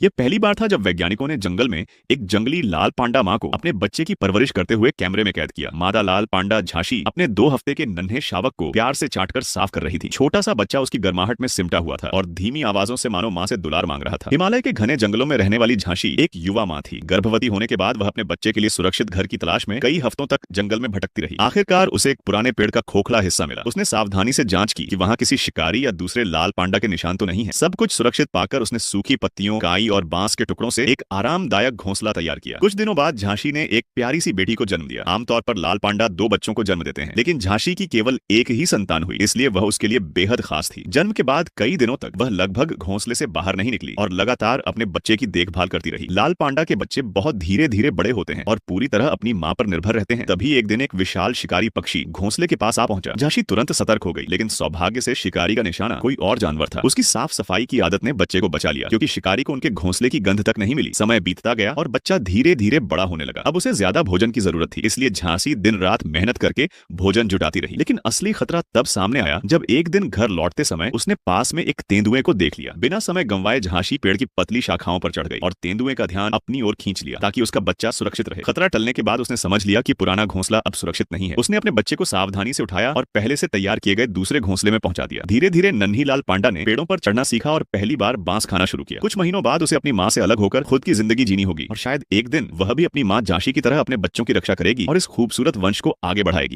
यह पहली बार था जब वैज्ञानिकों ने जंगल में एक जंगली लाल पांडा माँ को अपने बच्चे की परवरिश करते हुए कैमरे में कैद किया। मादा लाल पांडा झांसी अपने 2 हफ्ते के नन्हे शावक को प्यार से चाटकर साफ कर रही थी। छोटा सा बच्चा उसकी गर्माहट में सिमटा हुआ था और धीमी आवाजों से मानो माँ से दुलार मांग रहा था। हिमालय के घने जंगलों में रहने वाली झांसी एक युवा माँ थी। गर्भवती होने के बाद वह अपने बच्चे के लिए सुरक्षित घर की तलाश में कई हफ्तों तक जंगल में भटकती रही। आखिरकार उसे एक पुराने पेड़ का खोखला हिस्सा मिला। उसने सावधानी से जांच की कि वहां किसी शिकारी या दूसरे लाल पांडा के निशान तो नहीं है। सब कुछ सुरक्षित पाकर उसने सूखी पत्तियों, काई और बांस के टुकड़ों से एक आरामदायक घोंसला तैयार किया। कुछ दिनों बाद झांसी ने एक प्यारी सी बेटी को जन्म दिया। आमतौर पर लाल पांडा 2 बच्चों को जन्म देते हैं, लेकिन झांसी की केवल एक ही संतान हुई, इसलिए वह उसके लिए बेहद खास थी। जन्म के बाद कई दिनों तक वह लगभग घोंसले से बाहर नहीं निकली और लगातार अपने बच्चे की देखभाल करती रही। लाल पांडा के बच्चे बहुत धीरे धीरे बड़े होते हैं और पूरी तरह अपनी माँ पर निर्भर रहते हैं। तभी एक दिन एक विशाल शिकारी पक्षी घोंसले के पास आ पहुंचा। झांसी तुरंत सतर्क हो गई, लेकिन सौभाग्य से शिकारी का निशाना कोई और जानवर था। उसकी साफ सफाई की आदत ने बच्चे को बचा लिया, क्योंकि शिकारी को उनके घोंसले की गंध तक नहीं मिली। समय बीतता गया और बच्चा धीरे धीरे बड़ा होने लगा। अब उसे ज्यादा भोजन की जरूरत थी, इसलिए झांसी दिन रात मेहनत करके भोजन जुटाती रही। लेकिन असली खतरा तब सामने आया जब एक दिन घर लौटते समय उसने पास में एक तेंदुए को देख लिया। बिना समय गंवाए झांसी पेड़ की पतली शाखाओं पर चढ़ गई और तेंदुए का ध्यान अपनी ओर खींच लिया ताकि उसका बच्चा सुरक्षित रहे। खतरा टलने के बाद उसने समझ लिया कि पुराना घोंसला अब सुरक्षित नहीं है। उसने अपने बच्चे को सावधानी से उठाया और पहले से तैयार किए गए दूसरे घोंसले में पहुंचा दिया। धीरे धीरे नन्ही लाल पांडा ने पेड़ों पर चढ़ना सीखा और पहली बार बांस खाना शुरू किया। कुछ महीनों बाद उसे अपनी माँ से अलग होकर खुद की जिंदगी जीनी होगी और शायद एक दिन वह भी अपनी माँ झांसी की तरह अपने बच्चों की रक्षा करेगी और इस खूबसूरत वंश को आगे बढ़ाएगी।